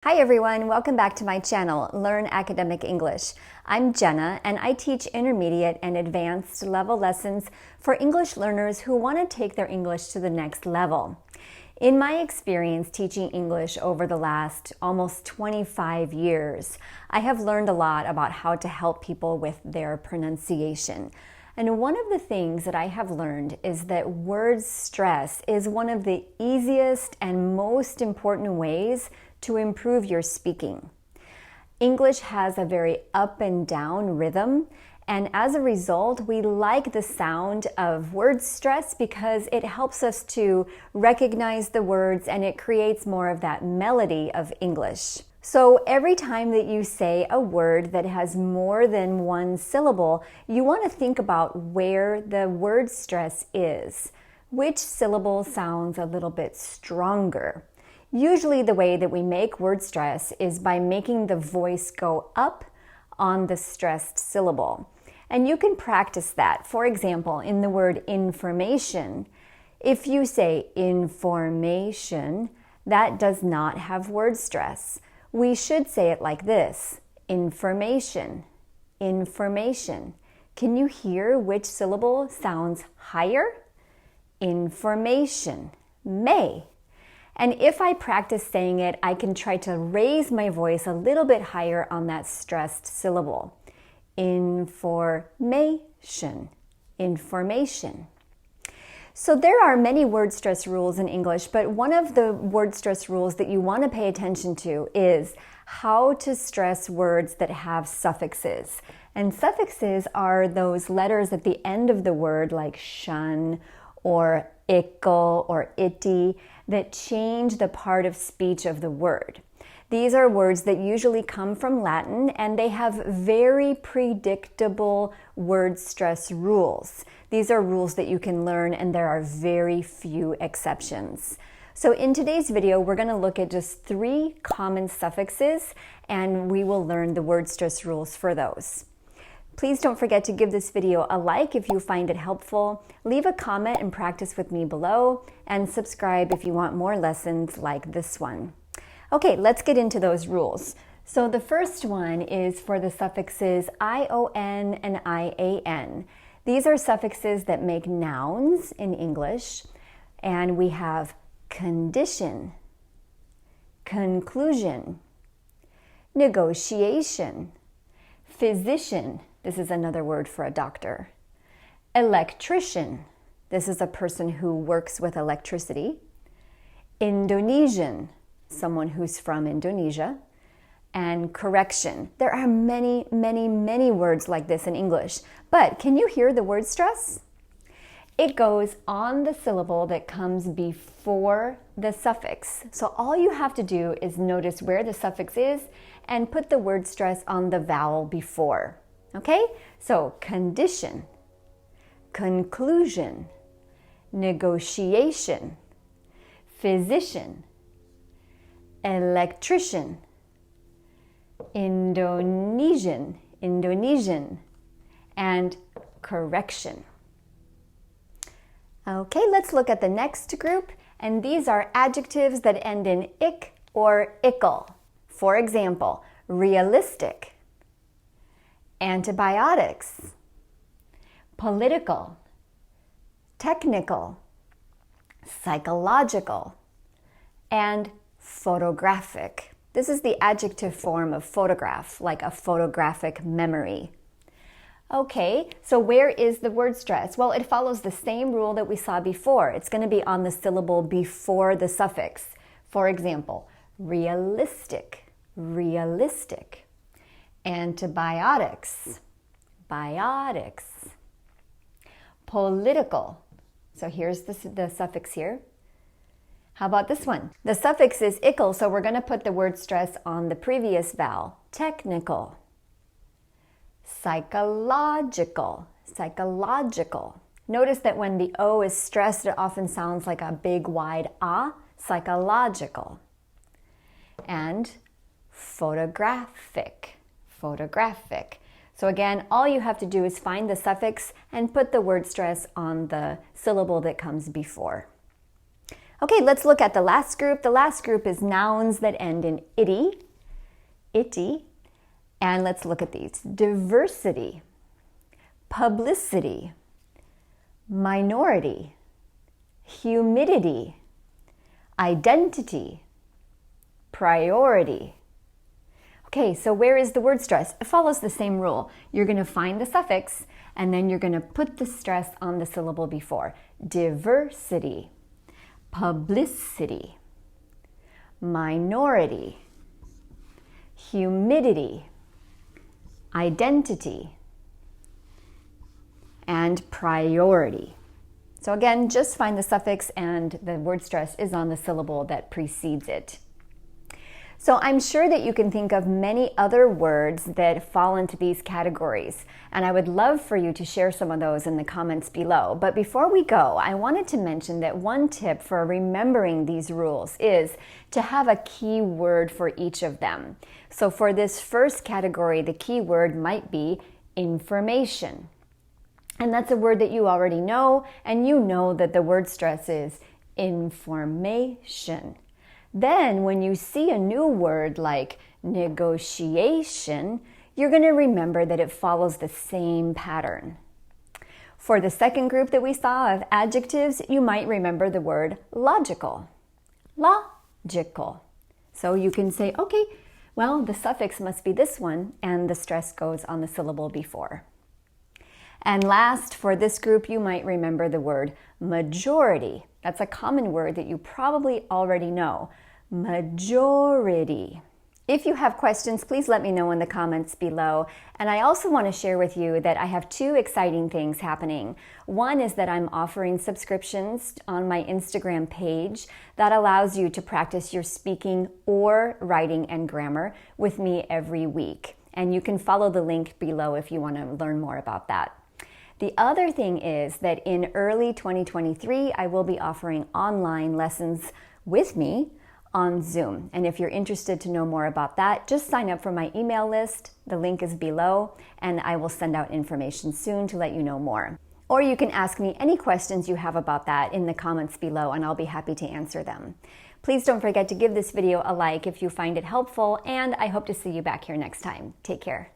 Hi everyone, welcome back to my channel, Learn Academic English. I'm Jenna and I teach intermediate and advanced level lessons for English learners who want to take their English to the next level. In my experience teaching English over the last almost 25 years, I have learned a lot about how to help people with their pronunciation. And one of the things that I have learned is that word stress is one of the easiest and most important ways to improve your speaking. English has a very up and down rhythm, and as a result, we like the sound of word stress because it helps us to recognize the words and it creates more of that melody of English. So every time that you say a word that has more than one syllable, you want to think about where the word stress is. Which syllable sounds a little bit stronger? Usually the way that we make word stress is by making the voice go up on the stressed syllable. And you can practice that. For example, in the word information, if you say information, that does not have word stress. We should say it like this: information, information. Can you hear which syllable sounds higher? Information, may. And if I practice saying it, I can try to raise my voice a little bit higher on that stressed syllable. Information, information. So there are many word stress rules in English, but one of the word stress rules that you want to pay attention to is how to stress words that have suffixes. And suffixes are those letters at the end of the word, like shun or ical or itty, that change the part of speech of the word. These are words that usually come from Latin, and they have very predictable word stress rules. These are rules that you can learn, and there are very few exceptions. So in today's video, we're going to look at just 3 common suffixes, and we will learn the word stress rules for those. Please don't forget to give this video a like if you find it helpful, leave a comment and practice with me below, and subscribe if you want more lessons like this one. Okay, let's get into those rules. So the first one is for the suffixes ion and ian. These are suffixes that make nouns in English, and we have condition, conclusion, negotiation, physician. This is another word for a doctor. Electrician. This is a person who works with electricity. Indonesian. Someone who's from Indonesia. And correction. There are many, many, many words like this in English. But can you hear the word stress? It goes on the syllable that comes before the suffix. So all you have to do is notice where the suffix is and put the word stress on the vowel before. Okay? So condition, conclusion, negotiation, physician, electrician, Indonesian, and correction. Okay, let's look at the next group, and these are adjectives that end in ic or ical. For example, realistic, antibiotics, political, technical, psychological, and photographic. This is the adjective form of photograph, like a photographic memory. Okay, so where is the word stress? Well, it follows the same rule that we saw before. It's going to be on the syllable before the suffix. For example, realistic, realistic. Antibiotics, biotics. Political. So here's the suffix here. How about this one? The suffix is ical, so we're going to put the word stress on the previous vowel. Technical. Psychological, psychological. Notice that when the O is stressed, it often sounds like a big wide ah, psychological. And photographic, photographic. So again, all you have to do is find the suffix and put the word stress on the syllable that comes before. Okay, let's look at the last group. The last group is nouns that end in itty, itty. And let's look at these. Diversity, publicity, minority, humidity, identity, priority. Okay, so where is the word stress? It follows the same rule. You're going to find the suffix, and then you're going to put the stress on the syllable before. Diversity, publicity, minority, humidity, identity, and priority. So again, just find the suffix and the word stress is on the syllable that precedes it. So I'm sure that you can think of many other words that fall into these categories, and I would love for you to share some of those in the comments below. But before we go, I wanted to mention that one tip for remembering these rules is to have a key word for each of them. So for this first category, the key word might be information. And that's a word that you already know, and you know that the word stress is information. Then when you see a new word like negotiation, you're going to remember that it follows the same pattern. For the second group that we saw of adjectives, you might remember the word logical. Logical. So you can say, okay, well, the suffix must be this one, and the stress goes on the syllable before. And last, for this group, you might remember the word majority. That's a common word that you probably already know. Majority. If you have questions, please let me know in the comments below. And I also want to share with you that I have two exciting things happening. One is that I'm offering subscriptions on my Instagram page that allows you to practice your speaking or writing and grammar with me every week. And you can follow the link below if you want to learn more about that. The other thing is that in early 2023, I will be offering online lessons with me on Zoom. And if you're interested to know more about that, just sign up for my email list. The link is below, and I will send out information soon to let you know more. Or you can ask me any questions you have about that in the comments below, and I'll be happy to answer them. Please don't forget to give this video a like if you find it helpful, and I hope to see you back here next time. Take care.